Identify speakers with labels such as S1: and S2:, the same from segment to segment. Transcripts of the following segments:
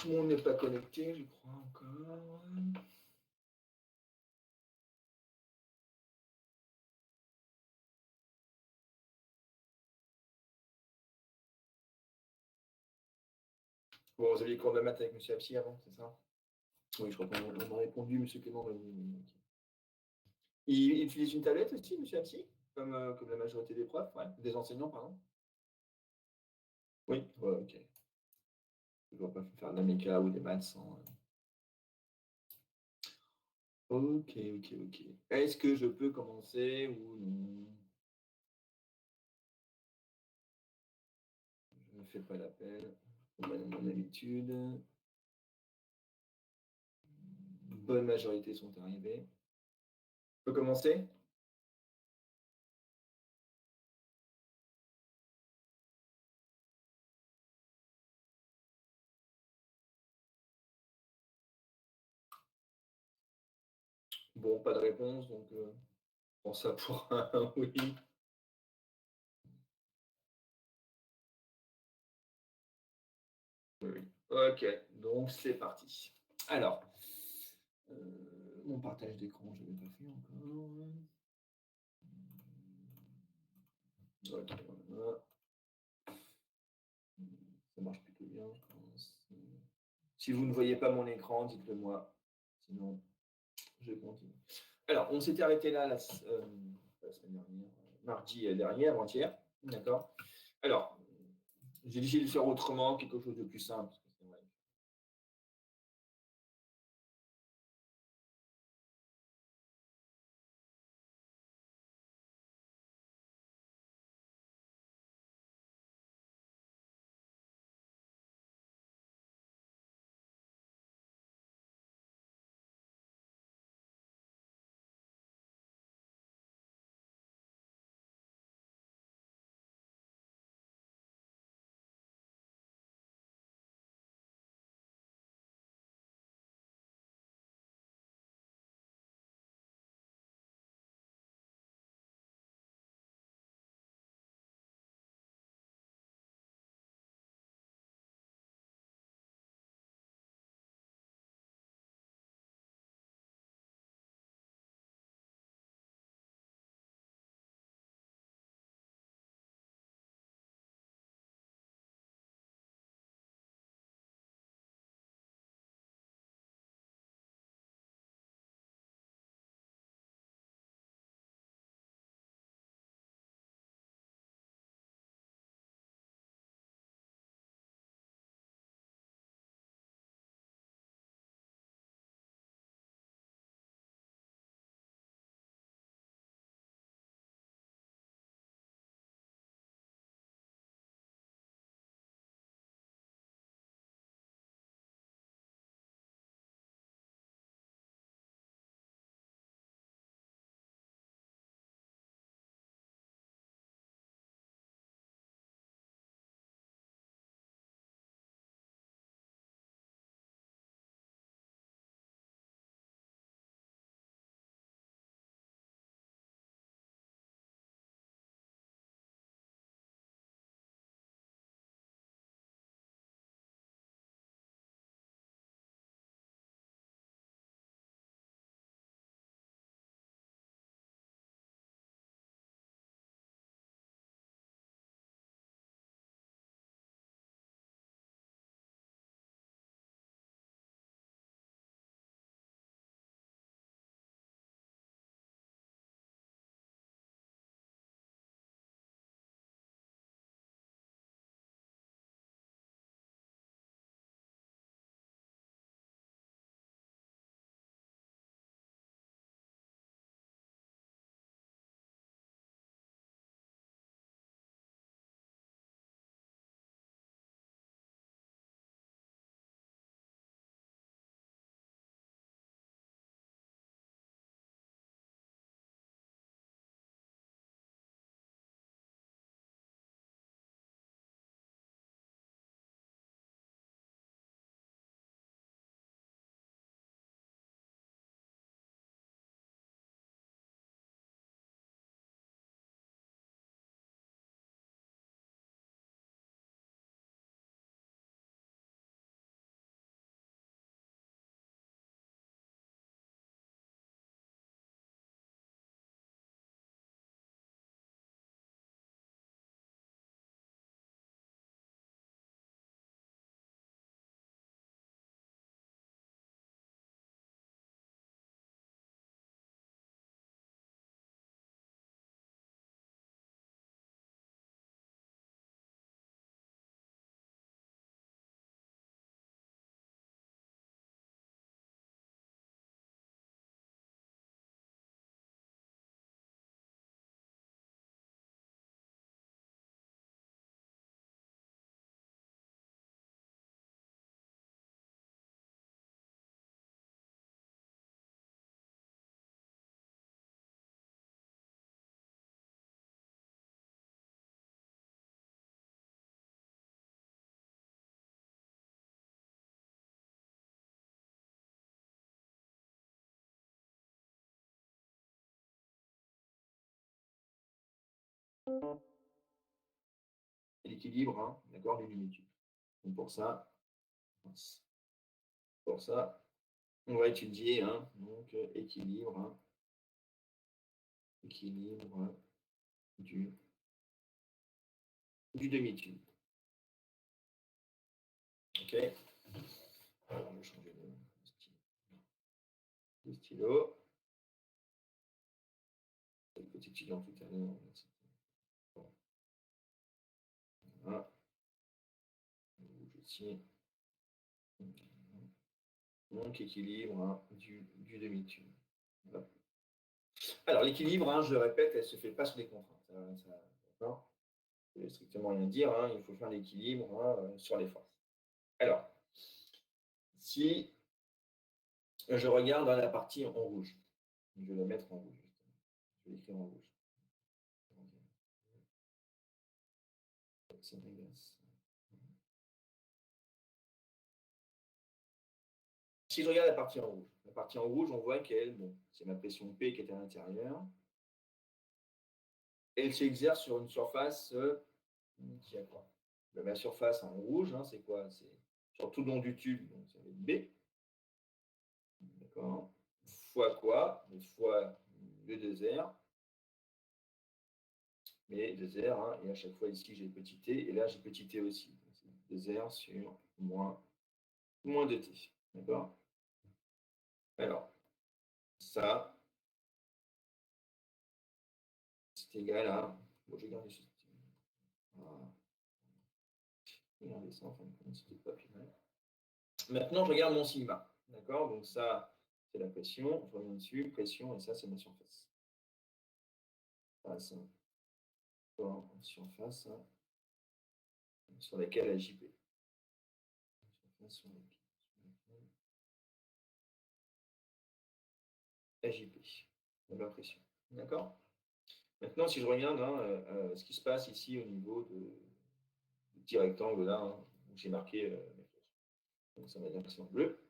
S1: Tout le monde n'est pas connecté, je crois encore. Bon, vous aviez cours de maths avec M. Absi avant, c'est ça? Oui, je crois qu'on a répondu, M. Clément. Oui, ok. Il utilise une tablette aussi, M. Absi? Comme la majorité des profs, ouais. Des enseignants, pardon? Oui, ouais, ok. Je ne dois pas faire de la méca ou des maths sans. Ok, ok, ok. Est-ce que je peux commencer ou non? Je ne fais pas l'appel, comme à mon habitude. Bonne majorité sont arrivés. Je peux commencer? Bon, pas de réponse, donc je prends ça pour un oui. Oui, oui. Ok, donc c'est parti. Alors, mon partage d'écran, je n'avais pas fait encore. Ok, voilà. Ça marche plutôt bien. Je commence. Si vous ne voyez pas mon écran, dites-le moi. Sinon, je continue. Alors, on s'était arrêté là la semaine dernière, mardi dernier, avant-hier. D'accord. Alors, j'ai décidé de faire autrement, quelque chose de plus simple. Parce que c'est vrai. l'équilibre, hein, d'accord, du demi-tube. Donc pour ça, on va étudier hein, donc, équilibre, hein, équilibre du demi-tube. OK. Alors, on va changer de stylo. Le petit étudiant tout à l'heure. Voilà. Rouge ici. Donc, équilibre hein, du demi-tube. Voilà. Alors, l'équilibre, hein, je le répète, elle ne se fait pas sur des contraintes. D'accord, ça veut strictement rien dire. Hein, il faut faire l'équilibre hein, sur les forces. Alors, si je regarde dans la partie en rouge, je vais la mettre en rouge. Justement. Je vais l'écrire en rouge. Ça m'agace. Si je regarde la partie en rouge, on voit qu'elle, bon, c'est ma pression P qui est à l'intérieur. Elle s'exerce sur une surface qui a quoi? Ma surface en rouge, hein, c'est quoi? C'est sur tout le long du tube, donc ça va être B. D'accord? Fois quoi? Fois le 2R. Mais 2R, hein, et à chaque fois ici j'ai petit t, et là j'ai petit t aussi. 2R sur moins 2t. D'accord? Alors, ça, c'est égal à. Bon, je vais garder ce. Voilà. Regardez ça, en fin de compte, c'était pas plus mal. Maintenant, je regarde mon sigma. D'accord? Donc ça, c'est la pression. Je reviens dessus, pression, et ça, c'est ma surface. Surface hein, sur laquelle agit P. Surface sur laquelle agit P. La pression. D'accord? Maintenant, si je regarde hein, ce qui se passe ici au niveau du petit rectangle là, hein, où j'ai marqué mes forces. Donc ça va dire que c'est en bleu.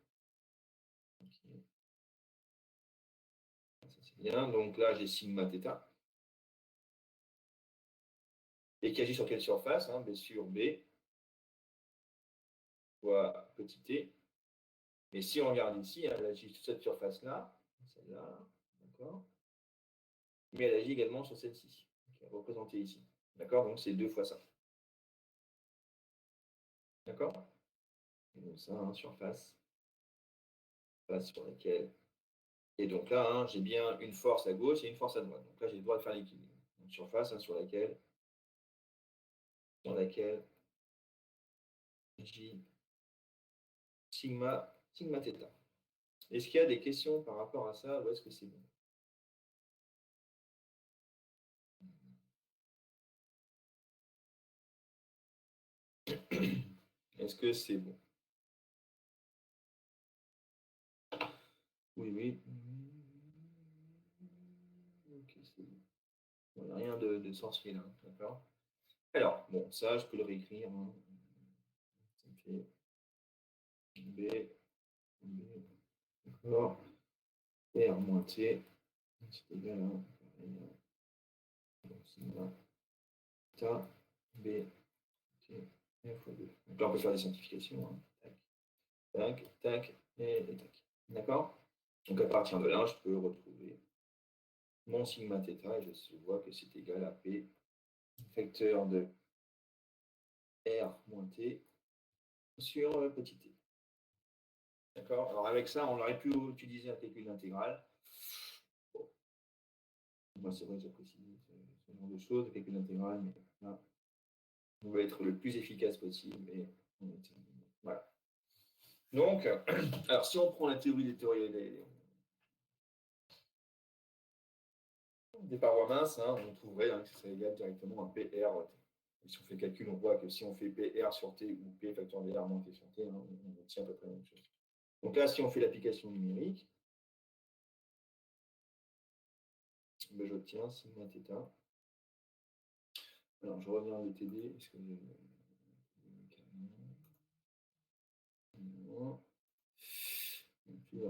S1: Okay. Ça c'est bien. Donc là, j'ai sigma θ. Et qui agit sur quelle surface hein, B sur B fois petit t. Et si on regarde ici, elle agit sur cette surface-là, celle-là, d'accord? Mais elle agit également sur celle-ci, qui est représentée ici. D'accord? Donc c'est 2 fois ça. D'accord? Et donc ça, hein, surface sur laquelle. Et donc là, hein, j'ai bien une force à gauche et une force à droite. Donc là, j'ai le droit de faire l'équilibre. Donc surface hein, sur laquelle agit sigma θ. Est-ce qu'il y a des questions par rapport à ça ou est-ce que c'est bon? Est-ce que c'est bon? Oui, oui. Ok, c'est bon. Il n'y a rien de sorcier là, d'accord? Alors, bon, ça, je peux le réécrire. Hein. Ça me fait B, d'accord? R moins T, c'est égal à θ, B, T, R fois 2. Donc là, on peut faire des simplifications. Hein. Tac, tac, tac, et tac. D'accord? Donc à partir de là, je peux retrouver mon sigma θ et je vois que c'est égal à P facteur de R moins T sur petit t. D'accord? Alors avec ça, on aurait pu utiliser un calcul d'intégrale. Bon. Moi, c'est vrai que j'apprécie ce genre de choses, le calcul d'intégrale, mais là, on va être le plus efficace possible. Et voilà. Donc, alors si on prend la théorie des parois minces, hein, on trouverait hein, que ce serait égal directement à PR. Et si on fait le calcul, on voit que si on fait PR sur T ou P facteur de R moins T sur T, hein, on obtient à peu près la même chose. Donc là, si on fait l'application numérique, ben, j'obtiens sigma θ. Alors, je reviens à l'ETD. Est-ce que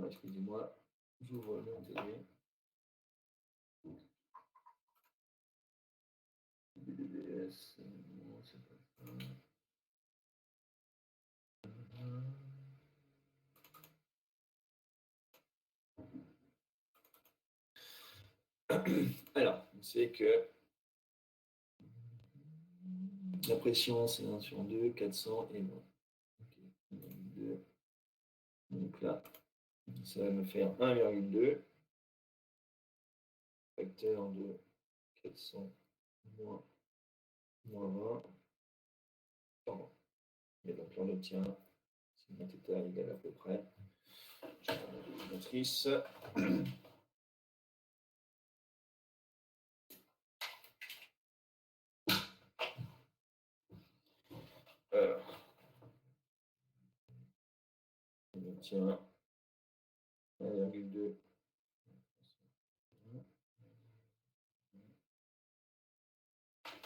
S1: excusez-moi, j'ouvre le TD. S, non, c'est pas ça. Alors, on sait que la pression, c'est 1 sur 2, 400 et 1. Okay. 1,2. Donc là, ça va me faire 1,2 facteur de 400 moins 20. Pardon. Et donc là, on obtient sigma θ égale à peu près. Je vais prendre la calculatrice. On obtient 1,2.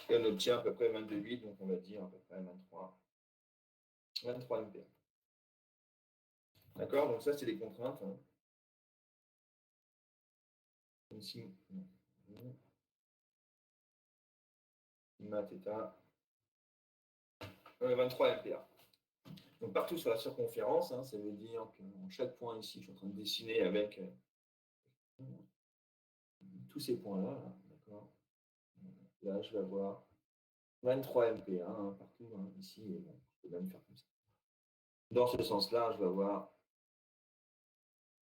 S1: Et on obtient à peu près 22,8, donc on va dire à peu près 23 ampères. D'accord? Donc ça, c'est les contraintes. Hein. Ici, sigma θ, 23 ampères. Donc partout sur la circonférence, hein, ça veut dire que chaque point ici, je suis en train de dessiner avec tous ces points-là, là, d'accord? Là, je vais avoir 23 MPa hein, partout, hein, ici, et bon, je peux même faire comme ça. Dans ce sens-là, je vais avoir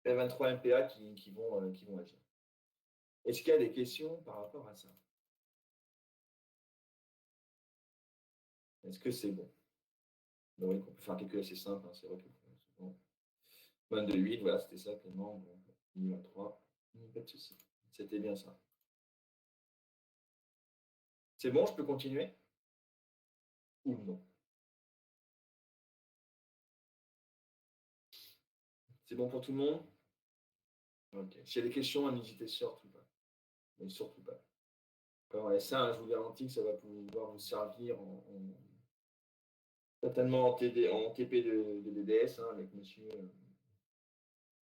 S1: 23 MPa qui vont agir. Est-ce qu'il y a des questions par rapport à ça? Est-ce que c'est bon? Donc, on peut faire un calcul assez simple, hein, c'est vrai que souvent. 22,8, voilà, c'était ça, Clément. Bon, 23, pas de souci. C'était bien ça. C'est bon, je peux continuer? Ou non? C'est bon pour tout le monde? Ok. S'il y a des questions, n'hésitez surtout pas. Mais surtout pas. Alors, et ça, je vous garantis que ça va pouvoir vous servir certainement en TP de DDS hein,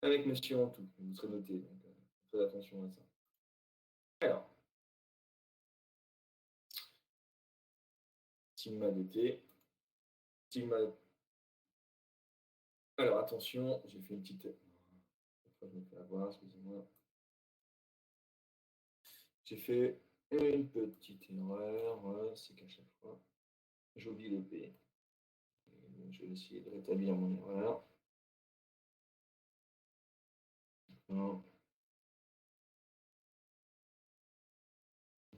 S1: avec monsieur en tout. Vous serez noté. Donc, faites attention à ça. Alors, sigma dt. Sigma. Alors, attention, j'ai fait une petite. Je me fais avoir, excusez-moi. J'ai fait une petite erreur. C'est qu'à chaque fois, j'oublie le P. Je vais essayer de rétablir mon erreur.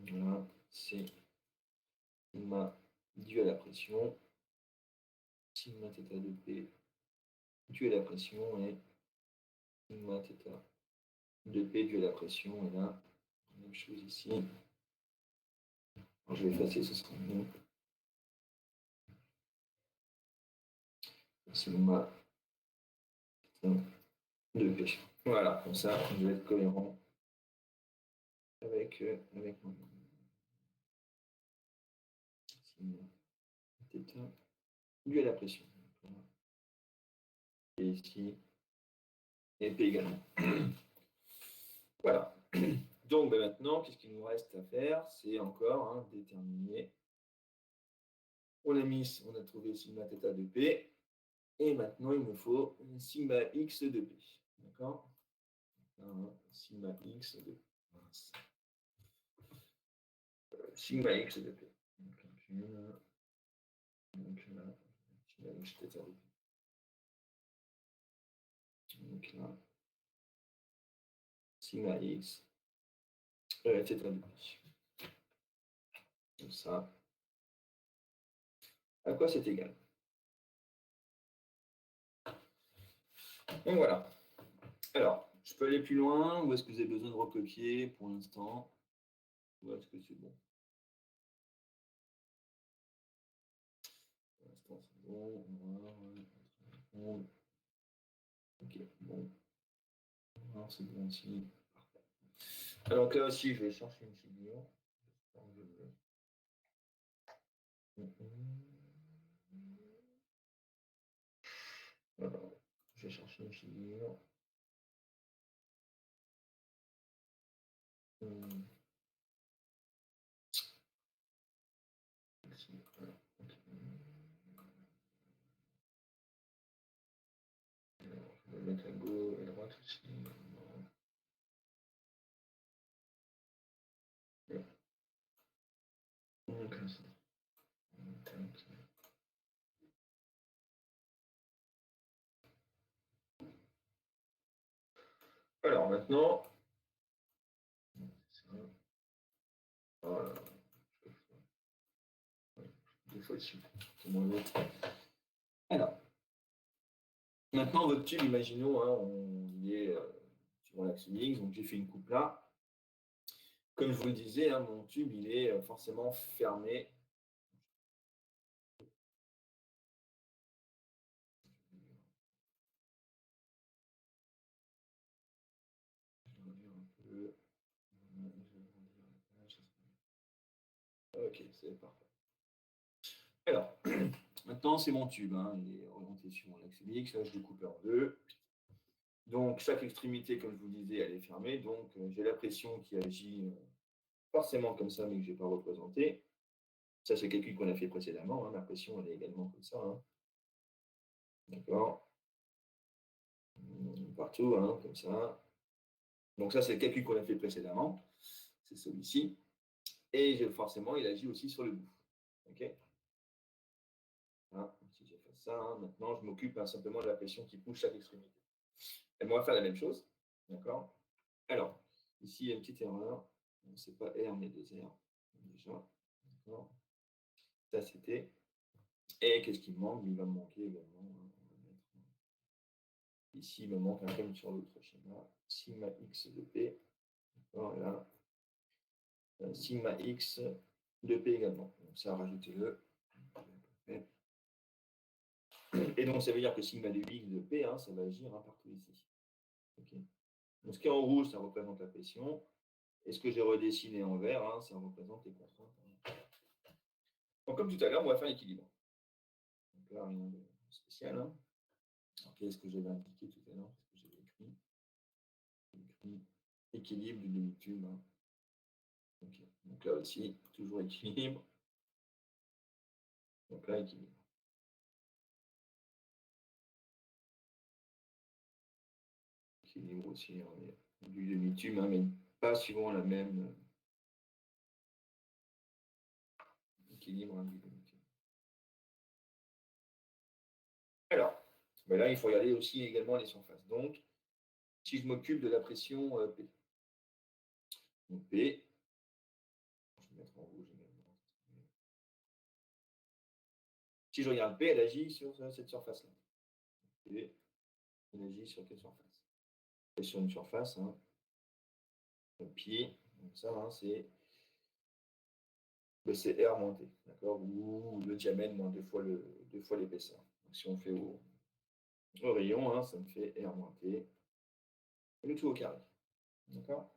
S1: Voilà, c'est sigma dû à la pression. Sigma θ de P dû à la pression et sigma θ de P dû à la pression. Et là, même chose ici. Alors, je vais effacer, ce sera mieux. Sigma de P. Voilà, comme ça, je vais être cohérent avec mon sigma θ dû à la pression. Et ici, et P également. Voilà. Donc maintenant, qu'est-ce qu'il nous reste à faire? C'est encore hein, déterminer. On a trouvé sigma θ de P. Et maintenant, il me faut sigma x de P. D'accord? Sigma x de P. Sigma x de P. Donc là, sigma x θ de P. Donc là, sigma x θ de P. Donc ça, à quoi c'est égal? Donc voilà. Alors, je peux aller plus loin ou est-ce que vous avez besoin de recopier pour l'instant? Ou est-ce que c'est bon? Pour l'instant, c'est bon. Ok, bon. Alors, c'est bon aussi. Parfait. Alors là aussi, je vais chercher une figure. Alors, je vais chercher une figure. Alors maintenant, voilà, deux fois dessus. Alors, maintenant votre tube, imaginons, hein, il est sur l'axe X, donc j'ai fait une coupe là. Comme je vous le disais, hein, mon tube, il est forcément fermé. Ok, c'est parfait. Alors, maintenant c'est mon tube, hein, il est orienté sur mon axe X, là je l'ai coupé en deux. Donc chaque extrémité, comme je vous le disais, elle est fermée, donc j'ai la pression qui agit forcément comme ça, mais que je n'ai pas représenté. Ça, c'est le calcul qu'on a fait précédemment, hein, la pression, elle est également comme ça. Hein. D'accord. Partout, hein, comme ça. Donc ça, c'est le calcul qu'on a fait précédemment. C'est celui-ci. Et forcément, il agit aussi sur le bout. OK. Hein, si j'ai fait ça, hein, maintenant, je m'occupe simplement de la pression qui pousse chaque extrémité. Et on va faire la même chose. D'accord. Alors, ici, il y a une petite erreur. C'est pas R, mais 2R. Déjà. D'accord. Ça, c'était. Et qu'est-ce qui me manque? Il va me manquer également. Hein, on va mettre ici, il me manque un comme sur l'autre schéma. Sigma X de P. Voilà. Sigma X de P également. Donc ça, rajoutez-le. Et donc, ça veut dire que sigma de X de P, hein, ça va agir hein, partout ici. Okay. Donc, ce qui est en rouge, ça représente la pression. Et ce que j'ai redessiné en vert, hein, ça représente les contraintes. Donc, comme tout à l'heure, on va faire l'équilibre. Donc là, rien de spécial. Hein. Qu'est-ce que j'avais indiqué tout à l'heure? Qu'est-ce que j'avais écrit? Équilibre du demi-tube. Hein. Okay. Donc là aussi, toujours équilibre. Donc là, équilibre. Équilibre aussi hein, du demi-tube, hein, mais pas suivant la même équilibre hein, du demi-tube. Alors, ben là, il faut regarder aussi également les surfaces. Donc, si je m'occupe de la pression P, donc P, je vais mettre en rouge également. Si je regarde P, elle agit sur cette surface-là. P, elle agit sur quelle surface? Et sur une surface, hein, pi, donc ça, hein, c'est R moins T, d'accord? Ou le diamètre moins deux fois l'épaisseur. Donc si on fait au rayon, hein, ça me fait R moins T, le tout au carré. D'accord?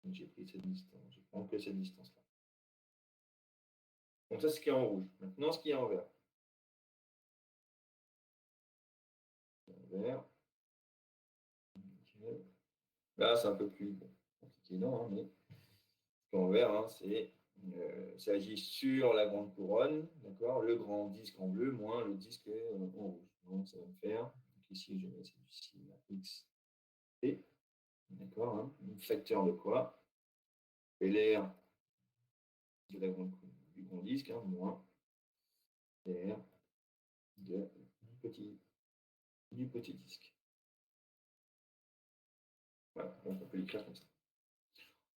S1: Donc j'ai pris cette distance, je prends que cette distance-là. Donc ça, c'est ce qui est en rouge. Maintenant, ce qui est en vert. En vert. Okay. Là, c'est un peu plus compliqué, non, hein, mais en vert, hein, ça agit sur la grande couronne, d'accord, le grand disque en bleu moins le disque en rouge. Donc ça va me faire, donc ici je mets du sigma X T, d'accord, hein, un facteur de quoi? LR de du grand disque, hein, moins LR du petit disque. Voilà, donc on peut l'écrire comme ça.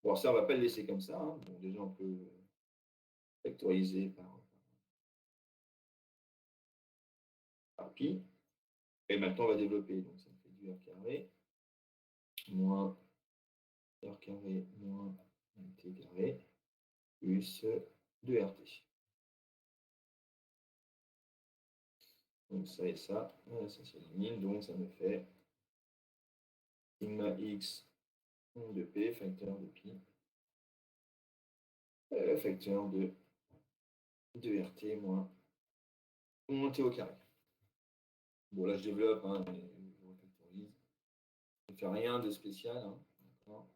S1: Bon, ça, on ne va pas le laisser comme ça. Hein. Bon, déjà, on peut factoriser par pi. Et maintenant, on va développer. Donc, ça me fait du R carré moins R carré moins T carré plus 2RT. Donc, ça et ça s'élimine. Donc, ça me fait sigma X de P, facteur de pi, facteur de 2RT moins T au carré. Bon, là, je développe, hein, mais je refactorise. Je ne fais rien de spécial. Hein, d'accord.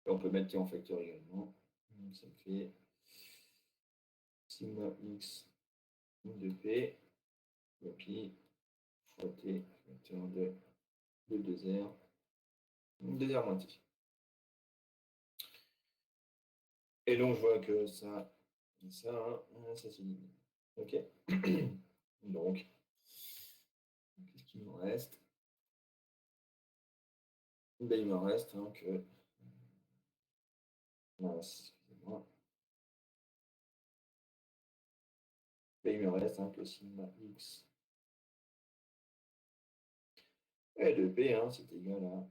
S1: Et on peut mettre T en facteur également. Ça me fait sigma X de P, pi fois t, facteur de 2R, 2R moins t. Et donc, je vois que ça s'élimine. OK. Donc, qu'est-ce qu'il me reste? Ben, il me reste que... excusez-moi. Ben, il me reste que sigma x et de p, c'est égal à...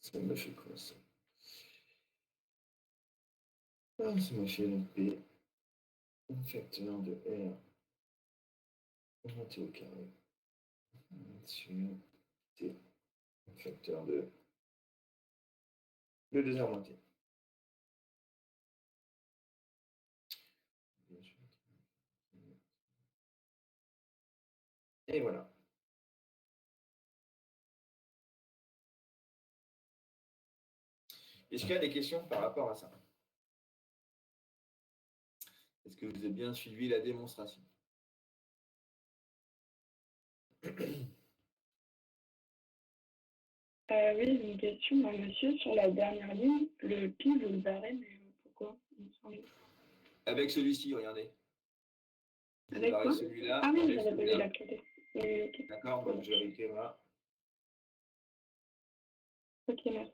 S1: Ça me fait quoi, ça? Ça me fait le p, un facteur de r, t au carré, sur t, un facteur de 2R moins t. Et voilà. Est-ce qu'il y a des questions par rapport à ça? Est-ce que vous avez bien suivi la démonstration?
S2: Oui, j'ai une question, monsieur, sur la dernière ligne, le pi, vous le barrez, mais pourquoi?
S1: Avec celui-ci, regardez. Vous
S2: Avec
S1: barrez
S2: quoi?
S1: celui-là.
S2: Ah oui,
S1: avec
S2: j'avais pas vu
S1: celui-là.
S2: la clé. Oui, ok.
S1: D'accord, donc je vais réécrire là.
S2: Ok, merci.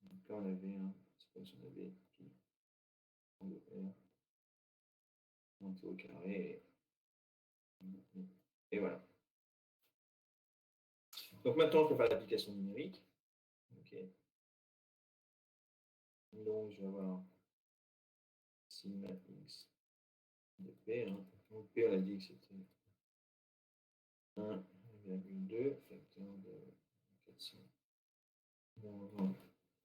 S1: Donc là, on avait c'est comme si on avait pi de r, monté au carré, et voilà. Donc maintenant, je peux faire l'application numérique. OK. Donc, je vais avoir sigma x de p. Donc, p, on a dit que c'était 1,2 facteur de 400 moins 20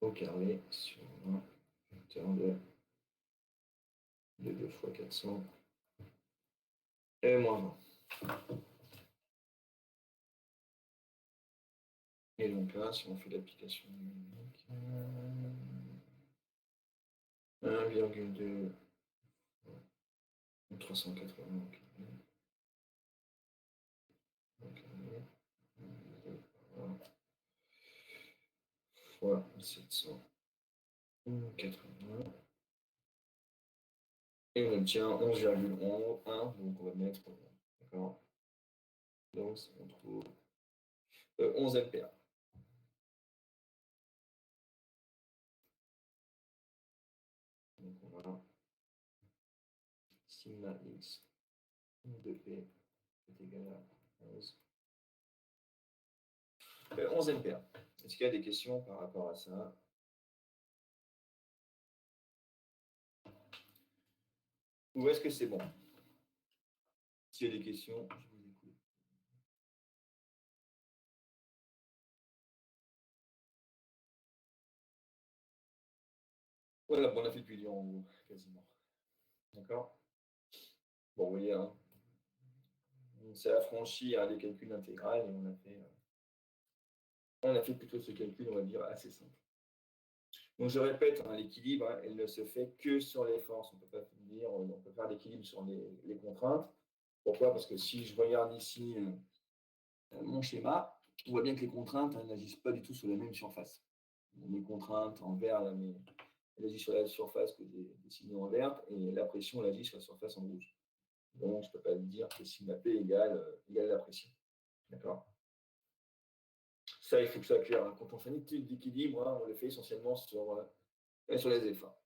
S1: au carré sur 1 facteur de 2 fois 400 et moins 20. Et donc là, si on fait l'application numérique, 1,2 380 fois 780. Et on obtient 11,1, donc on va mettre, d'accord. Donc on trouve 11 LPA. Donc on a sigma x de p est égal à 11. 11 LPA. Est-ce qu'il y a des questions par rapport à ça? Ou est-ce que c'est bon? S'il y a des questions, je vous écoute. Voilà, on a fait depuis en gros, quasiment. D'accord? Bon, vous voyez, on s'est affranchi à des calculs intégrales et on a fait plutôt ce calcul, on va dire, assez simple. Donc je répète, l'équilibre, elle ne se fait que sur les forces. On ne peut pas dire, on peut faire l'équilibre sur les contraintes. Pourquoi? Parce que si je regarde ici mon schéma, on voit bien que les contraintes n'agissent pas du tout sur la même surface. Les contraintes en vert, là, elles agissent sur la surface que j'ai dessinée en vert, et la pression, elle agit sur la surface en rouge. Donc je ne peux pas dire que sigma P égale la pression. D'accord? Ça, il faut que ça soit clair. Quand on fait une étude d'équilibre, on le fait essentiellement sur les efforts.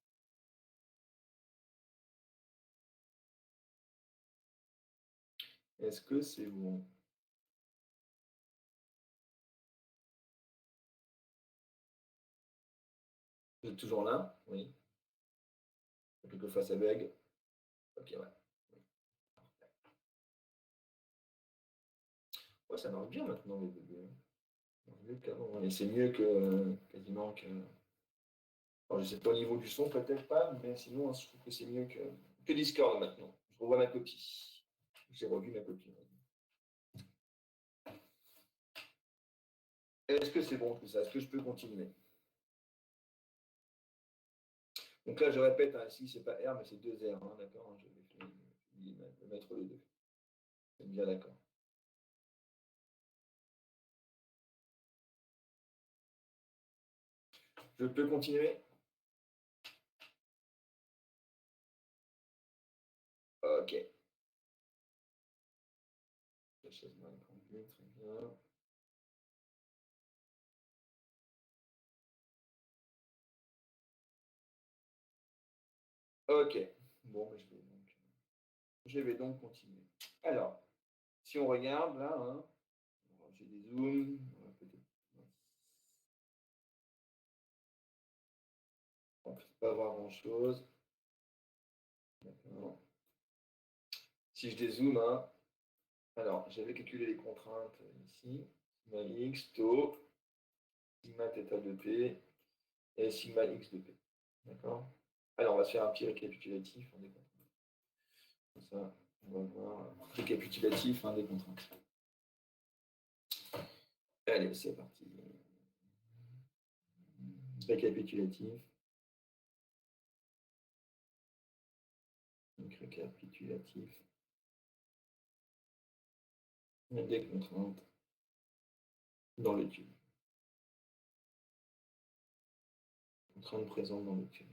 S1: Est-ce que c'est bon? Vous êtes toujours là? Oui. Quelquefois ça bug. Ok, ouais. Ouais, ça marche bien maintenant les bébés. Mieux qu'avant. Et c'est mieux que quasiment que. Alors, je sais pas au niveau du son, peut-être pas, mais sinon, je trouve que c'est mieux que Discord maintenant. Je revois ma copie. J'ai revu ma copie. Est-ce que c'est bon tout ça? Est-ce que je peux continuer? Donc là, je répète, hein, ici, c'est pas R, mais c'est deux R, hein, d'accord? Je vais mettre les deux. C'est bien d'accord. Je peux continuer? Ok. La chaise mal conduite, très bien. Ok. Bon, je vais donc continuer. Alors, si on regarde là, hein, j'ai des zooms, on va peut-être on peut pas voir grand-chose. D'accord. Si je dézoome, hein, alors j'avais calculé les contraintes ici, sigma x, tau, sigma θ de p et sigma x de p. D'accord. Alors on va se faire un petit récapitulatif hein, des contraintes. Comme ça, on va voir récapitulatif hein, des contraintes. Allez, c'est parti. Récapitulatif. Donc récapitulatif. Des contraintes dans le tube. Contraintes présentes dans le tube.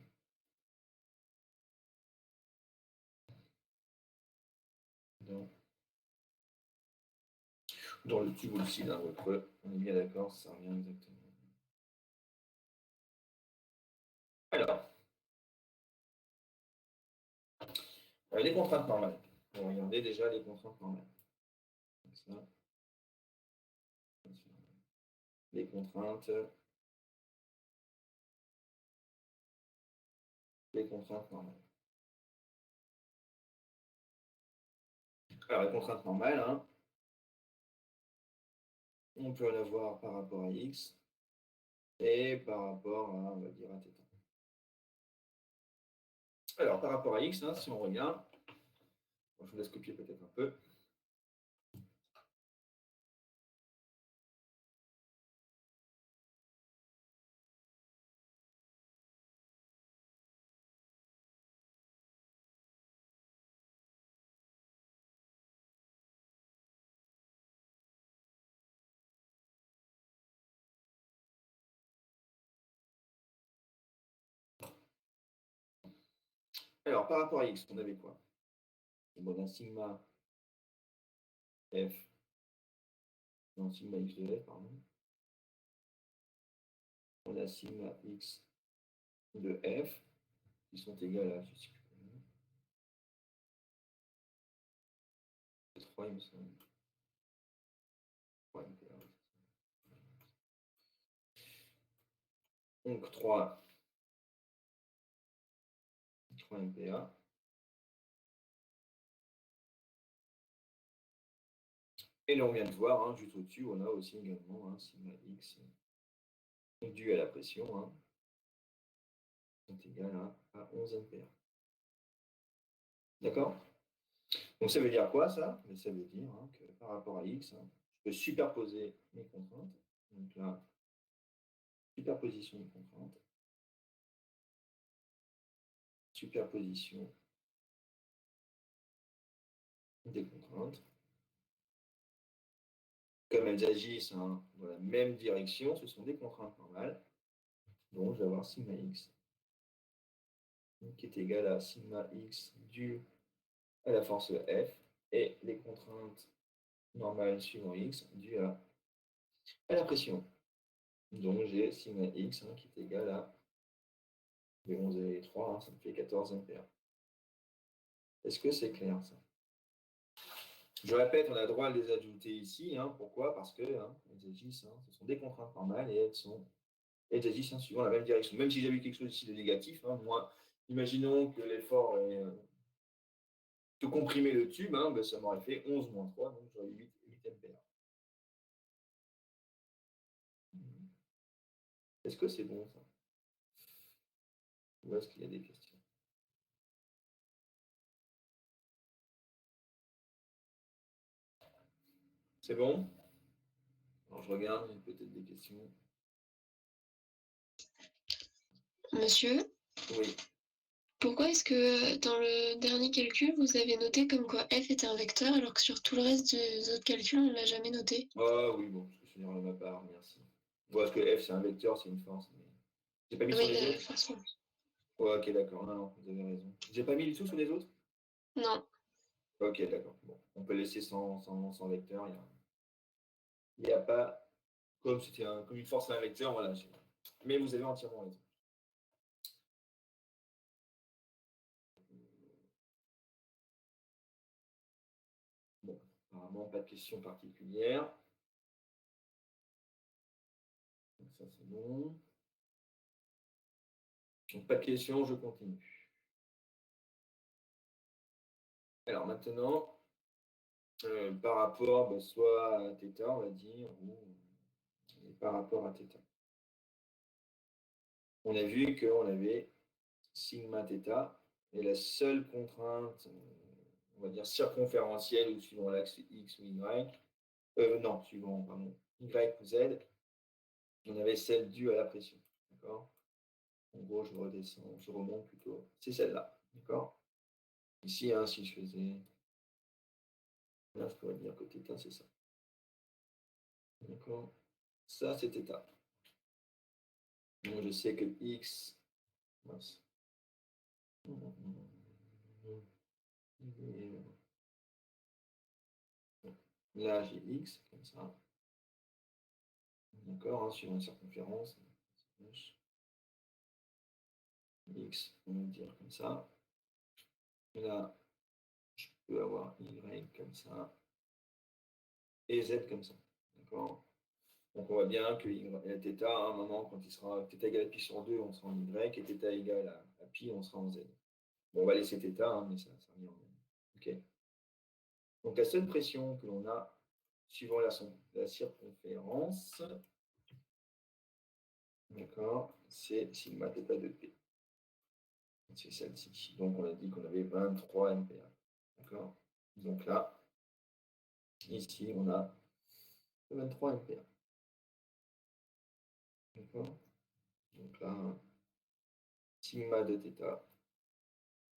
S1: Dans le tube ou le cylindre creux. On est bien d'accord, ça revient exactement. Alors, les contraintes normales. On va regarder déjà les contraintes normales. Comme ça. Les contraintes. Les contraintes normales. Alors, les contraintes normales, hein, on peut en avoir par rapport à x et par rapport à, on va dire, à θ. Alors, par rapport à x, hein, si on regarde, je vous laisse copier peut-être un peu. Alors, par rapport à x, on avait quoi? Bon, un sigma f, non, sigma x de f, pardon. On a sigma x de f, qui sont égales à, je sais plus combien, 3, il me semble. 3 MPa. Donc 3 MPa. Et là, on vient de voir, hein, juste au-dessus, on a aussi également hein, sigma x dû à la pression, hein, sont égales à 11 MPa. D'accord? Donc ça veut dire quoi ça? Mais ça veut dire hein, que par rapport à x, hein, je peux superposer mes contraintes. Donc là, superposition des contraintes. Superposition des contraintes. Comme elles agissent hein, dans la même direction, ce sont des contraintes normales. Donc je vais avoir sigma x qui est égal à sigma x dû à la force F et les contraintes normales suivant x dues à la pression. Donc j'ai sigma x hein, qui est égal à les 11 et 3, hein, ça me fait 14 ampères. Est-ce que c'est clair ça? Je répète, on a le droit de les ajouter ici. Hein, pourquoi? Parce que hein, elles agissent, hein, ce sont des contraintes normales et elles agissent hein, suivant la même direction. Même si j'avais quelque chose ici de négatif, hein, moi, imaginons que l'effort est de comprimer le tube, hein, ben, ça m'aurait fait 11 moins 3, donc j'aurais 8 ampères. Est-ce que c'est bon ça? Ou est-ce qu'il y a des questions? C'est bon? Alors, je regarde, il y a peut-être des questions.
S3: Monsieur,
S1: Oui.
S3: pourquoi est-ce que dans le dernier calcul, vous avez noté comme quoi f était un vecteur alors que sur tout le reste des autres calculs, on ne l'a jamais noté?
S1: Ah oui, bon, je suis de ma part, merci. Bon, parce que f, c'est un vecteur, c'est une force. Mais... J'ai pas mis sur
S3: Oui,
S1: les autres.
S3: forcément.
S1: Ouais, ok, d'accord. Non, non, vous avez raison. J'ai pas mis du tout sur les autres?
S3: Non.
S1: Ok, d'accord. Bon, on peut laisser sans vecteur. Il n'y a pas, comme c'était comme une force à un vecteur, voilà. Mais vous avez entièrement raison. Bon, apparemment, pas de questions particulières. Donc ça, c'est bon. Donc, pas de questions, je continue. Alors maintenant, par rapport soit à θ, on va dire, ou par rapport à θ. On a vu qu'on avait sigma θ, et la seule contrainte, on va dire circonférentielle, ou suivant l'axe x ou y, non, suivant, pardon, y ou z, on avait celle due à la pression. D'accord? En gros, je redescends, je remonte plutôt. C'est celle-là. D'accord? Ici, hein, si je faisais. Là, je pourrais dire que θ, c'est ça. D'accord? Ça, c'est θ. Donc, je sais que x. Mince. Là, j'ai x, comme ça. D'accord, hein, sur une circonférence. X, on va dire comme ça. Et là, je peux avoir y comme ça. Et z comme ça. D'accord? Donc on voit bien que θ, à un moment, quand il sera θ égale à pi sur 2, on sera en y, et θ égale à pi, on sera en z. Bon, on va laisser θ, hein, mais ça revient en même. OK. Donc la seule pression que l'on a, suivant la circonférence, d'accord, c'est sigma θ de P. C'est celle-ci. Donc on a dit qu'on avait 23 MPa. D'accord? Donc là, ici, on a 23 MPa. D'accord? Donc là, sigma de θ,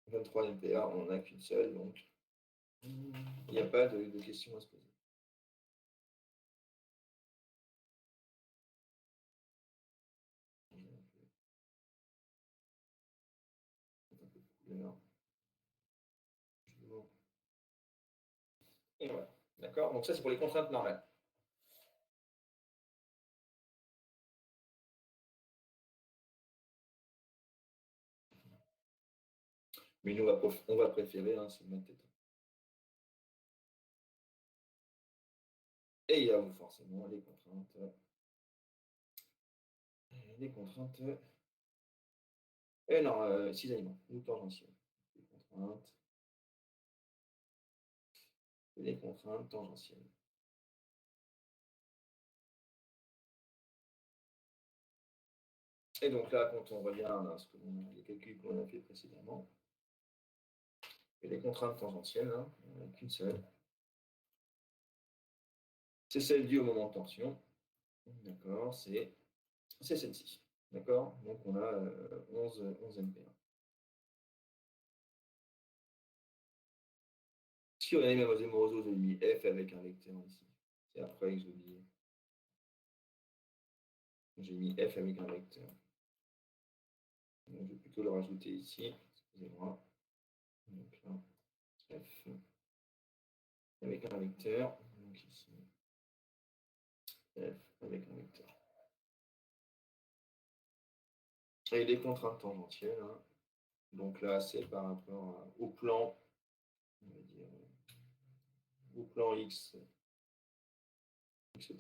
S1: 23 MPa, on n'en a qu'une seule, donc il n'y a pas de question à se poser. Et voilà. D'accord? Donc ça, c'est pour les contraintes normales. Mais nous, on va préférer sigma de θ. Et il y a forcément les contraintes. Les contraintes. Non, cisaillement ou tangentielles. Les contraintes tangentielles. Et donc là, quand on regarde les calculs qu'on a fait précédemment, et les contraintes tangentielles, on n'a qu'une seule. C'est celle due au moment de tension. D'accord, c'est celle-ci. D'accord, donc on a 11 MPa. Si on a même aux Moroso, j'ai mis F avec un vecteur ici. C'est après que j'ai oublié. J'ai mis F avec un vecteur. Donc, je vais plutôt le rajouter ici. Excusez-moi. Donc là, F avec un vecteur. Donc ici, F avec un vecteur. Et les contraintes tangentielles. Donc là, c'est par rapport au plan, on va dire, au plan X, θ,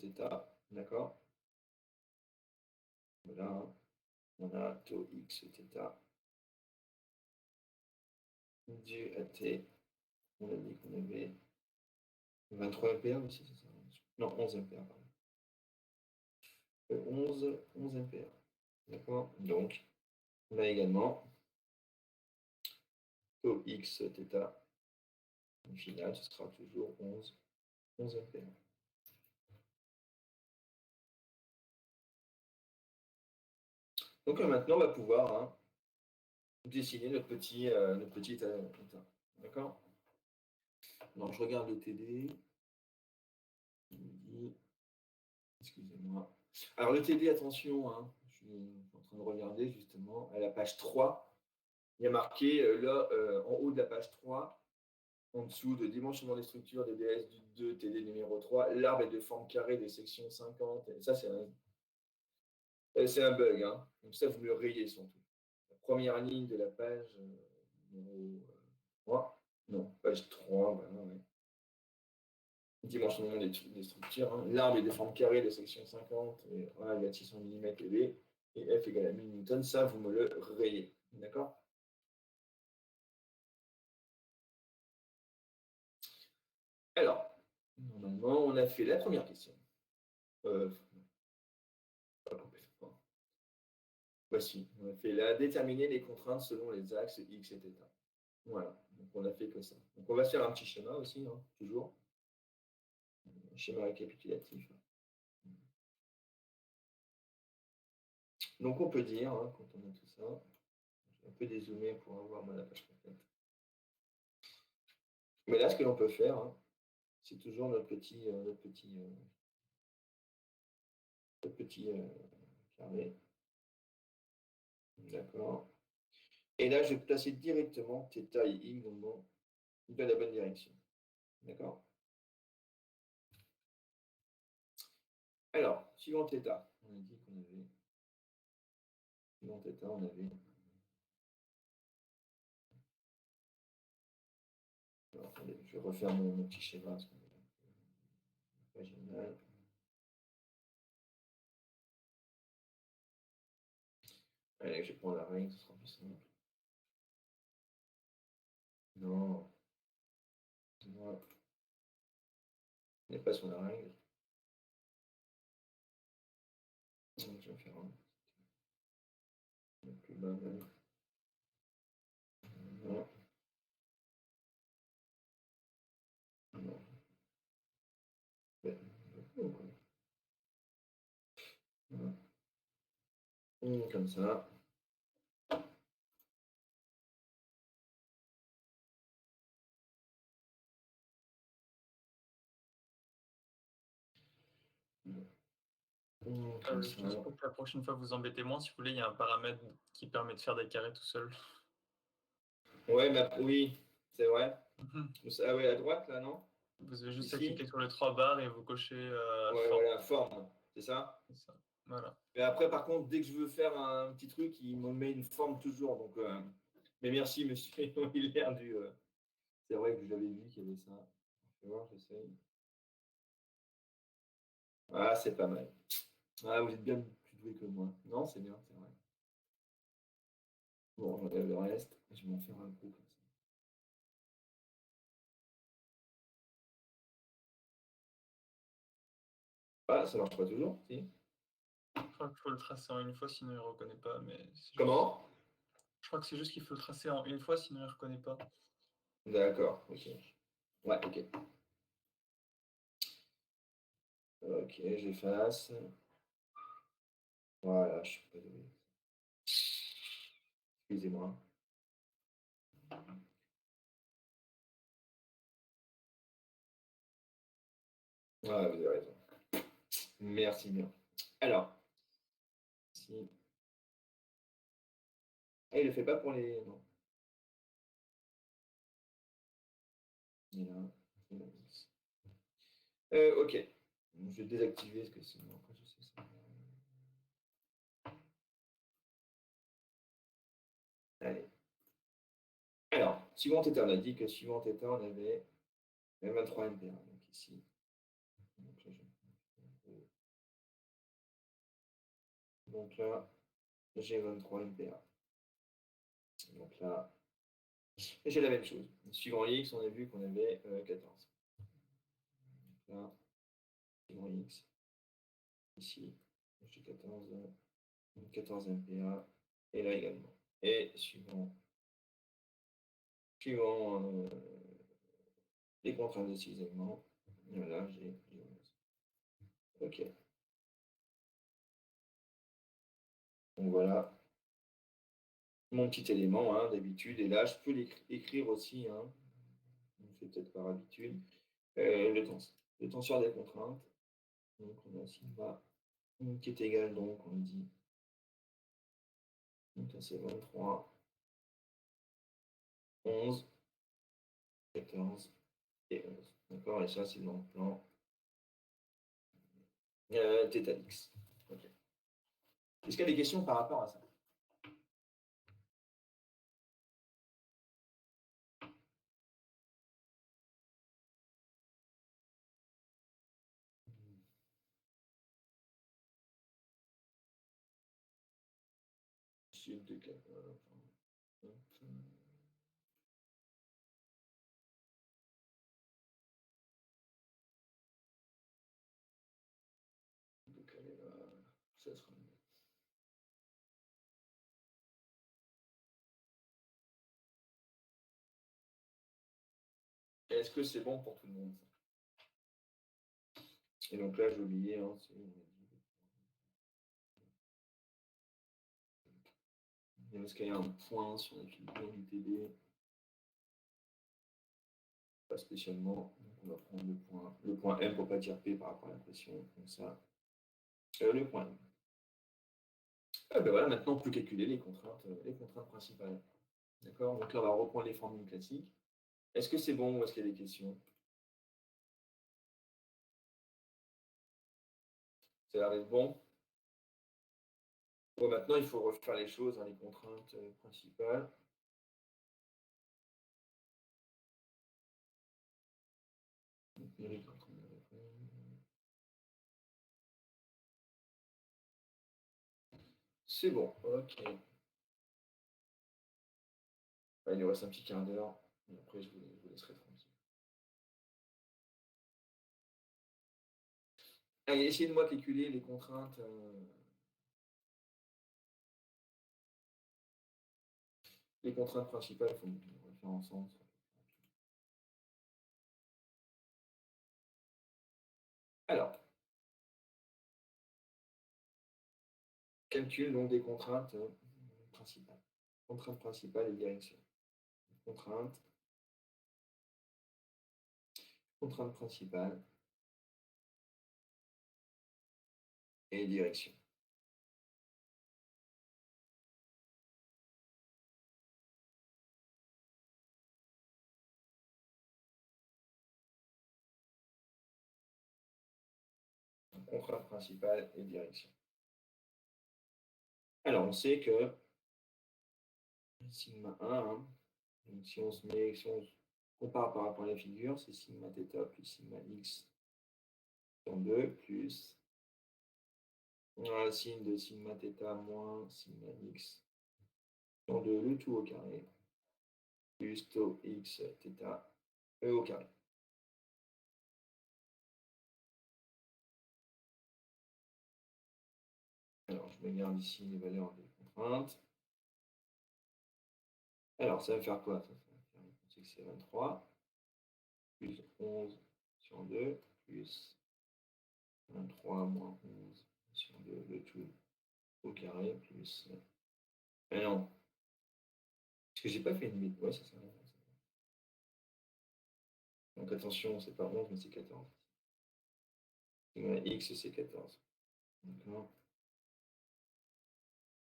S1: d'accord? Voilà, on a taux X θ dû à T. On a dit qu'on avait 23 MPa aussi, c'est ça? Non, 11 MPa, pardon. 11 MPa. D'accord? Donc, on a également taux X θ. Au final, ce sera toujours 11 MPa. Donc maintenant, on va pouvoir dessiner notre petit état. D'accord? Alors, je regarde le TD. Excusez-moi. Alors, le TD, attention, je suis en train de regarder justement à la page 3. Il y a marqué là, en haut de la page 3, en dessous de dimensionnement des structures des DS du 2, TD numéro 3, l'arbre est de forme carrée des sections 50. Et ça, c'est un bug. Donc, ça, vous le rayez surtout. La première ligne de la page numéro 3. Non, page 3, voilà, ouais. Dimensionnement des structures. L'arbre est de forme carrée de section 50, et A égale 600 mm et F égale à 1000 Newton. Ça, vous me le rayez. D'accord? Alors, normalement, on a fait la première question. Pas complètement. Voici, on a fait déterminer les contraintes selon les axes X et θ. Voilà, donc on a fait que ça. Donc on va faire un petit schéma aussi, toujours. Un schéma récapitulatif. Donc on peut dire, quand on a tout ça, je vais un peu dézoomer pour avoir la page complète. Mais là, ce que l'on peut faire, c'est toujours notre petit carré. D'accord. Et là, je vais placer directement θ et Y dans la bonne direction. D'accord? Alors, suivant θ, on a dit qu'on avait. Suivant θ, on avait. Alors, attendez, je vais refaire mon petit schéma. Parce qu'on est pas génial. Allez, je vais prendre la règle, ce sera plus simple. Non. Moi, on n'est pas sur la règle. Donc, je vais faire un. Plus bas même. Non. Non. Comme ça. Comme ça.
S4: Juste pour que la prochaine fois vous embêtez moins, si vous voulez, il y a un paramètre qui permet de faire des carrés tout seul.
S1: Ouais, oui, c'est vrai. Ah ouais, à droite, là, non?
S4: Vous avez juste à
S1: Ici.
S4: cliquer sur les 3 barres et vous cochez
S1: Ouais,
S4: forme.
S1: voilà, forme, c'est ça?
S4: C'est ça. Voilà.
S1: Mais après, par contre, dès que je veux faire un petit truc, il me met une forme toujours. Donc, mais merci, monsieur Hilaire du. C'est vrai que j'avais vu qu'il y avait ça. Je vais voir, j'essaye. Ah, c'est pas mal. Ah, vous êtes bien plus doué que moi. Non, c'est bien, c'est vrai. Bon, j'enlève le reste. Je vais en faire un gros comme ça. Ah, ça marche pas toujours, si?
S4: Je crois qu'il faut le tracer en une fois, sinon il ne reconnaît pas. Mais
S1: Comment?
S4: Je crois que c'est juste qu'il faut le tracer en une fois, sinon il ne reconnaît pas.
S1: D'accord, ok. Ouais, ok. Ok, j'efface. Voilà, je suis pas doué. Excusez-moi. Ah, vous avez raison. Merci bien. Alors, si. Ah, il ne le fait pas pour les. Non. Il est là. Il est là. Ok. Je vais désactiver parce que sinon, après, je sais ça. Allez. Alors, suivant θ, on a dit que suivant θ, on avait 23 MPa. Donc ici. Donc là, j'ai 23 MPa. Donc là, j'ai la même chose. Suivant X, on a vu qu'on avait 14. Donc là, suivant X, ici, j'ai 14 MPa, et là également. Et suivant les contraintes de cisaillement, là, j'ai 11. Ok. Donc voilà mon petit élément d'habitude. Et là, je peux l'écrire aussi. On le fait peut-être par habitude. Le tenseur des contraintes. Donc, on a sigma qui est égal, donc, on dit. Donc, ça, c'est 23, 11, 14 et 11. D'accord? Et ça, c'est dans le plan θ x. Ok. Est-ce qu'il y a des questions par rapport à ça? Sud de ça sera mieux. Est-ce que c'est bon pour tout le monde ça? Et donc là, j'ai oublié. Est-ce qu'il y a un point sur la figure du TD? Pas spécialement. Donc on va prendre le point M pour pas dire P par rapport à la pression. Comme ça. Le point M. Ah ben voilà, maintenant on peut calculer les contraintes principales. D'accord? Donc là, on va reprendre les formules classiques. Est-ce que c'est bon ou est-ce qu'il y a des questions? Ça a l'air d'être bon. Bon, maintenant, il faut refaire les choses, les contraintes principales. C'est bon, ok. Il nous reste un petit quart d'heure, et après je vous laisserai tranquille. Allez, essayez de moi calculer les contraintes. Les contraintes principales, il faut le faire ensemble. Alors, calcul donc des contraintes principales. Contraintes principales et direction. Contraintes principales et direction. Contrainte principale et direction. Alors, on sait que sigma 1, donc si on compare par rapport à la figure, c'est sigma θ plus sigma x sur 2 plus la racine de sigma θ moins sigma x sur 2, le tout au carré, plus tau x θ e au carré. Alors, je me garde ici les valeurs des contraintes. Alors, ça va faire quoi? Ça va faire, on sait que c'est 23, plus 11 sur 2, plus 23 moins 11 sur 2, le tout au carré, plus... Ah non, parce que j'ai pas fait une limite. Ouais, ça sert à rien. Donc attention, c'est pas 11, mais c'est 14. Sigma x, c'est 14. D'accord.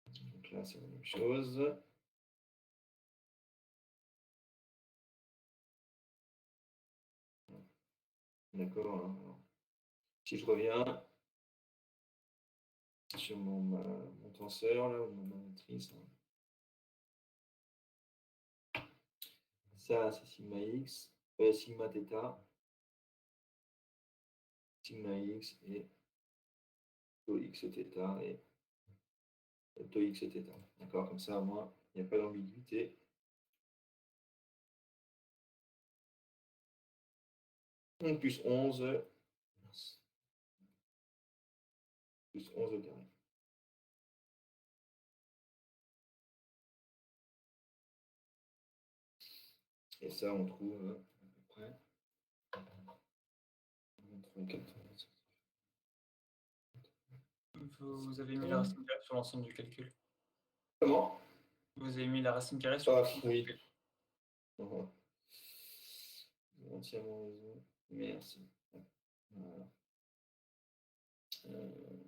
S1: Donc là, c'est la même chose. D'accord. Alors, si je reviens sur mon tenseur, là, ou ma matrice, ça, c'est sigma x, sigma θ, sigma x et tau x θ et tau x θ. D'accord, comme ça, moi, il n'y a pas d'ambiguïté. Donc, plus 11, plus 11 au carré. Et ça, on trouve à peu près 23, 14.
S4: Vous avez mis la racine carrée sur l'ensemble du calcul.
S1: Comment?
S4: Vous avez mis la racine carrée sur
S1: Ah,
S4: tout.
S1: oui. Vous avez entièrement raison. Merci. Voilà. 37.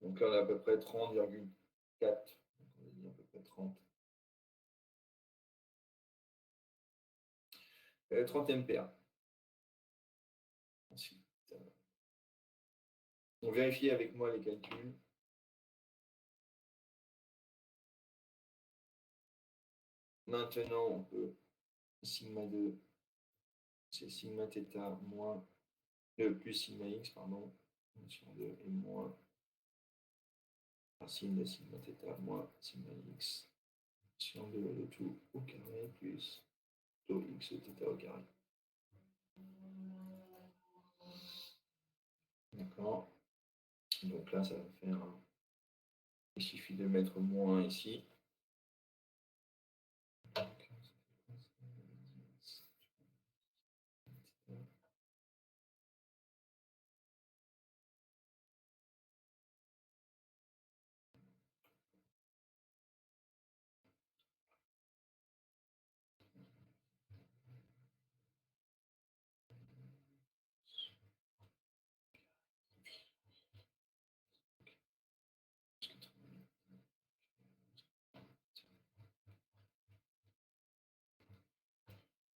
S1: Donc là, on a à peu près 30,4. Donc on a dit à peu près 30. 30 MPa. Ensuite, on vérifie avec moi les calculs. Maintenant, on peut sigma 2, c'est sigma θ moins le plus sigma x, pardon, sur 2 et moins racine de sigma θ moins sigma x sur 2 le tout au carré plus tau x θ au carré. D'accord. Donc là, ça va faire. Il suffit de mettre moins ici.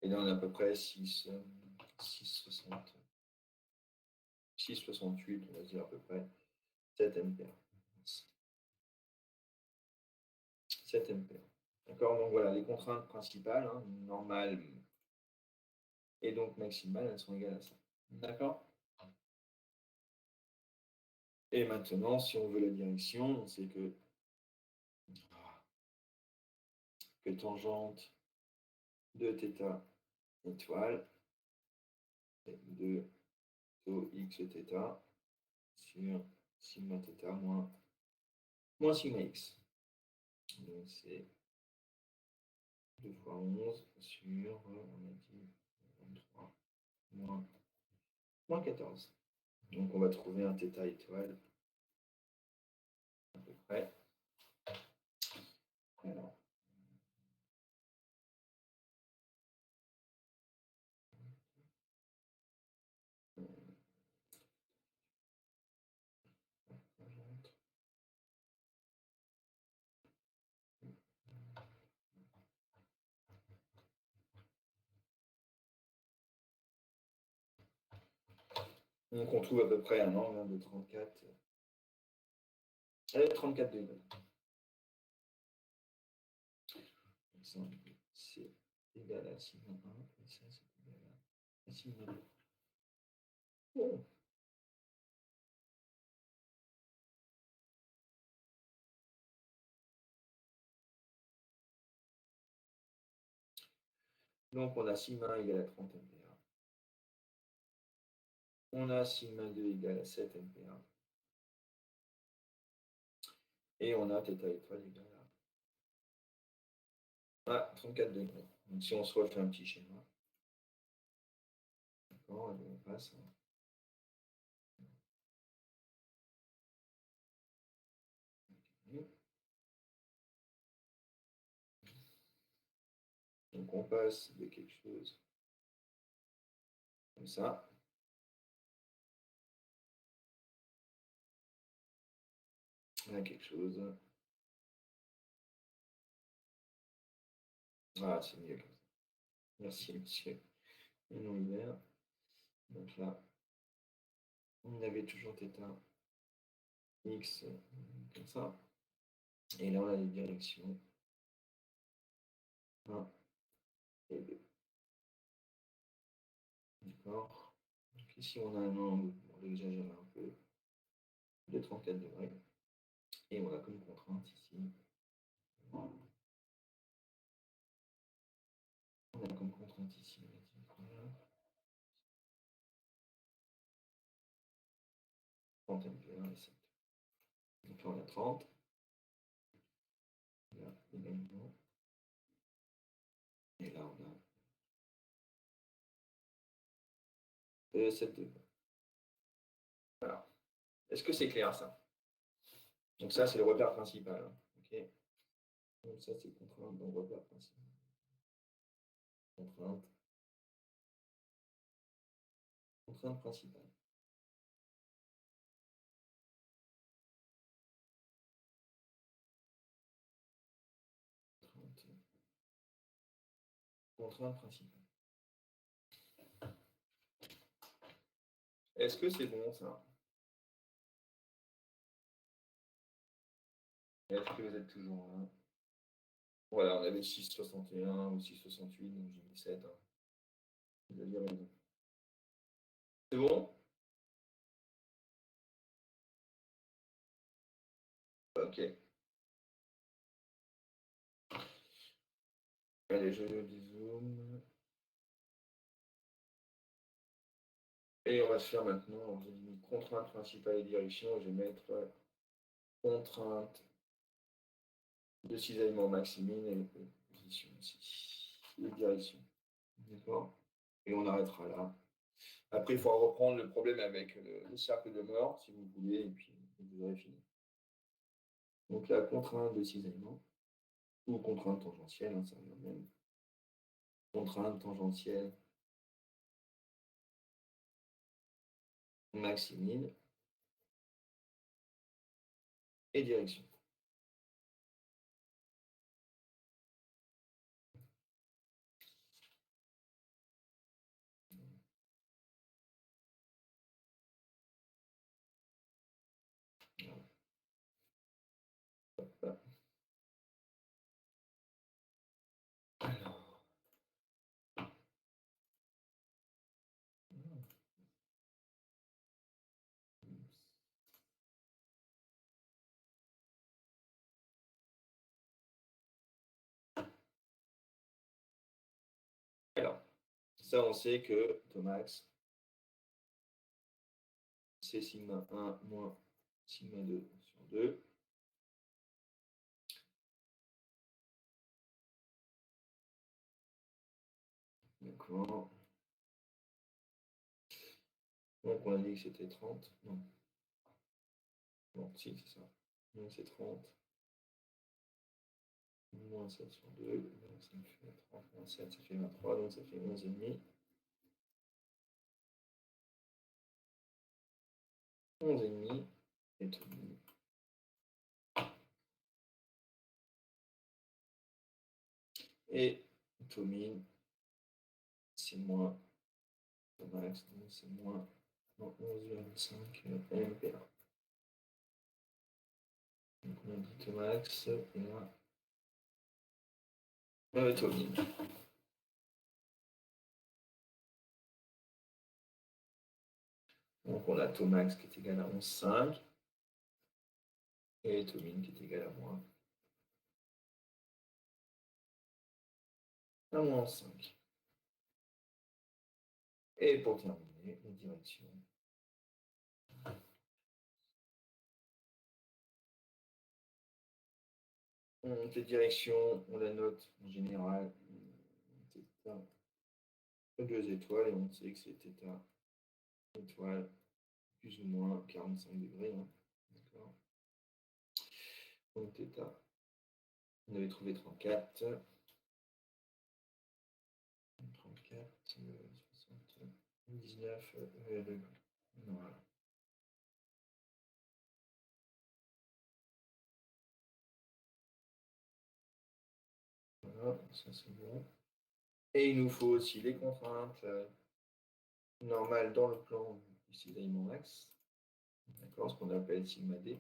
S1: Et là, on a à peu près 6,68, on va dire à peu près 7 ampères. 7 ampères. D'accord, donc voilà, les contraintes principales, hein, normales et donc maximales, elles sont égales à ça. D'accord. Et maintenant, si on veut la direction, on sait que tangente de θ étoile est de tau x θ sur sigma θ moins sigma x. Donc c'est 2 fois 11 sur, on a dit 23, moins 14. Donc on va trouver un θ étoile à peu près. Alors, donc on trouve à peu près un angle de 34 degrés. Ça, c'est égal à sigma 1, et ça, c'est égal à sigma 2. Oh. Donc on a sigma 1 égale à 30 MPa. On a sigma 2 égale à 7 MPa. Et on a θ étoile égale à 34 degrés. Donc si on se refait un petit schéma, d'accord, et on passe. Donc on passe de quelque chose comme ça. À quelque chose. Ah, c'est mieux comme ça. Merci, monsieur. Et non hiver. Donc là, on avait toujours θ x comme ça. Et là, on a les directions 1 et 2. D'accord. Donc ici, on a un angle, on va exagérer un peu, de 34 degrés. Et on a comme contrainte ici. On a comme contrainte ici, 30 ampères et 7. Donc là, on a 30. Là, également. Et là, on a 7 de. Voilà. Est-ce que c'est clair, ça? Donc ça, c'est le repère principal. Hein. OK. Donc ça, c'est contrainte dans le repère principal. Contrainte. Contrainte principale. Contrainte principale. Est-ce que c'est bon, ça? Est-ce que vous êtes toujours là? Voilà, on avait 6,61 ou 6,68, donc j'ai mis 7. Hein. Vous aviez raison. C'est bon? Ok. Allez, je dézoome. Et on va se faire maintenant, j'ai mis contrainte principale et direction. Je vais mettre contrainte de cisaillement maximine et position aussi. Et direction. D'accord? Et on arrêtera là. Après, il faudra reprendre le problème avec le cercle de mort, si vous voulez, et puis vous aurez fini. Donc la contrainte de cisaillement, ou contrainte tangentielle, hein, ça revient même. Contrainte tangentielle maximine et direction. Voilà. Alors. Alors, ça, on sait que Thomas, c'est sigma 1 moins sigma 2 sur 2. D'accord. Donc, on a dit que c'était 30. Non. Non, si, c'est ça. Donc, c'est 30. Moins 7 sur 2. Donc, ça me fait 30 moins 7, ça fait 23. Donc, ça fait 11,5. 11,5. Et tout. Et Tomine, c'est moins Thomas, donc c'est moins 11,5 MPa. Donc on a dit Thomas et là, Tomine. Donc on a Thomas qui est égal à 11,5 et Tomine qui est égal à moins 11,5. Et pour terminer, les directions. Donc les directions, on la note en général, θ 2 étoiles, et on sait que c'est θ étoile plus ou moins 45 degrés. Hein. D'accord. Donc θ, on avait trouvé 34. 34, 79 degrés. Voilà. Voilà, ça c'est bon. Et il nous faut aussi les contraintes normales dans le plan du cisaillement max. D'accord, ce qu'on appelle sigma D.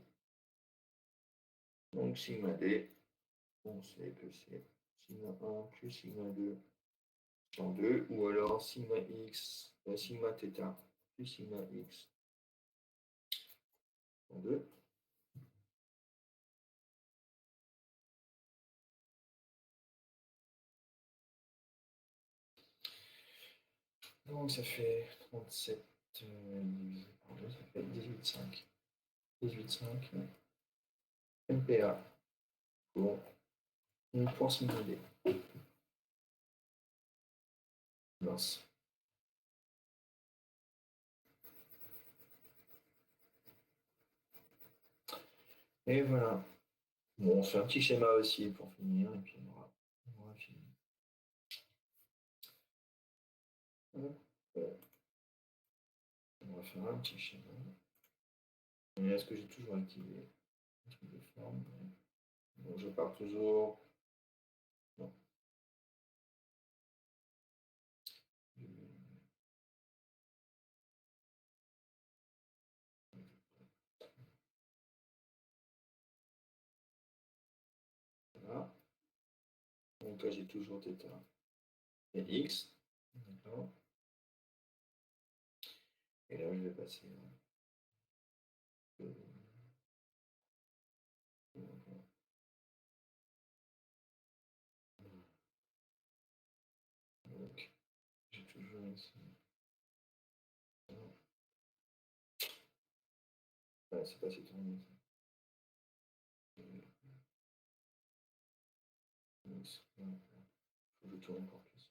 S1: Donc sigma D, on sait que c'est sigma 1 plus sigma 2 sur 2, ou alors sigma x, sigma θ plus sigma x sur 2. Donc ça fait 37 divisé par 2, ça fait 18,5. 18,5. MPA. Bon. Une force minimale. Mince. Et voilà. Bon, on fait un petit schéma aussi pour finir, et puis on aura fini. On va faire un petit schéma. Et est-ce que j'ai toujours activé un truc de forme? Bon, je pars toujours. Non. Voilà. Donc là, j'ai toujours θ et x. D'accord. Et là, je vais passer. Donc, j'ai toujours ici. Ouais, c'est pas si tourné. Faut que je tourne encore plus.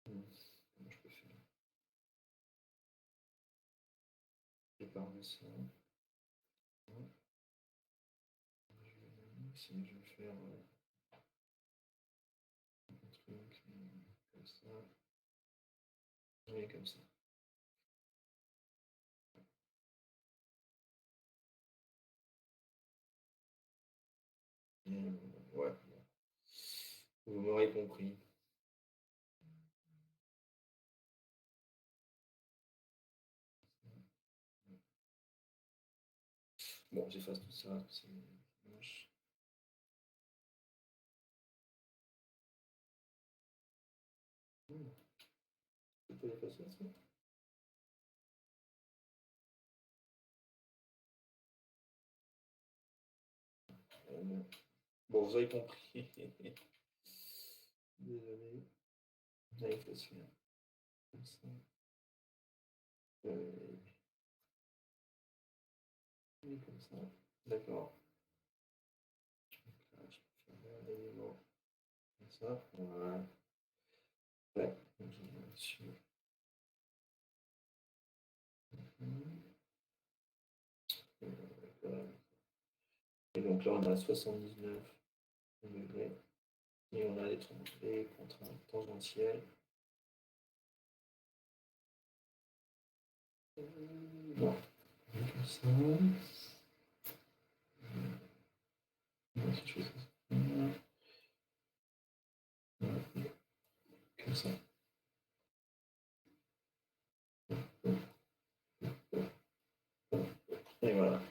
S1: Comment je peux faire? Je pars de ça. Si je vais faire un truc comme ça. Et comme ça. Ouais, bon. Vous m'aurez compris. Bon, j'efface tout ça, c'est moche. Je peux effacer ça? Bon, vous avez compris. Désolé. Vous avez fait ça. Comme ça. Et comme ça. D'accord. Là, je peux faire un élément comme ça. Voilà. Ouais. Donc, je vais dessus. Et donc là, on a 79 degrés. Et on a les contraintes tangentielles. Non. Comme ça. Si je fais ça. Comme ça. Et voilà.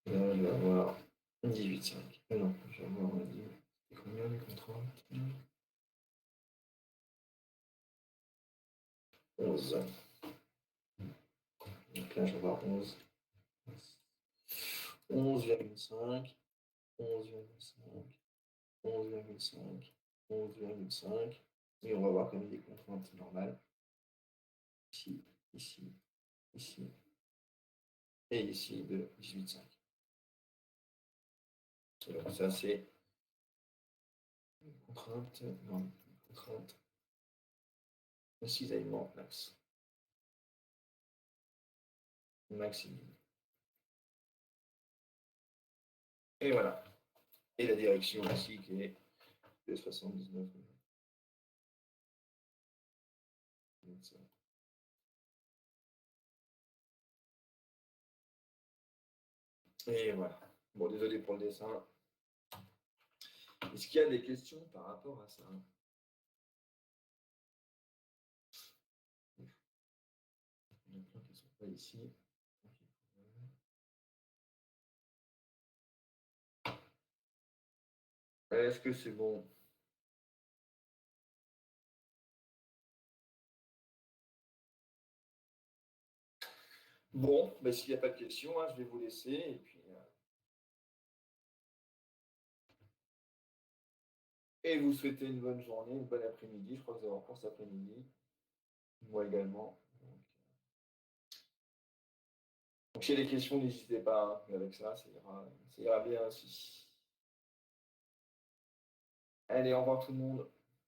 S1: Et là, je vais avoir 18,5. Non, je vais avoir combien les contraintes? 11. Donc là, je vais avoir 11. 11,5. 11,5. 11,5. 11,5. Et on va voir comme des contraintes normales. Ici, ici, ici. Et ici de 18,5. Donc ça, c'est contrainte, non, contrainte, cisaillement max. Maximum. Et voilà. Et la direction ici qui est de 79. Et voilà. Bon, désolé pour le dessin. Est-ce qu'il y a des questions par rapport à ça? Il y en a plein qui ne sont pas ici. Est-ce que c'est bon? Bon, ben, s'il n'y a pas de questions, hein, je vais vous laisser. Et puis, Et vous souhaitez une bonne journée, une bonne après-midi. Je crois que vous avez encore cet après-midi. Moi également. Donc, s'il y a des questions, n'hésitez pas. Hein. Mais avec ça ira bien aussi. Allez, au revoir tout le monde.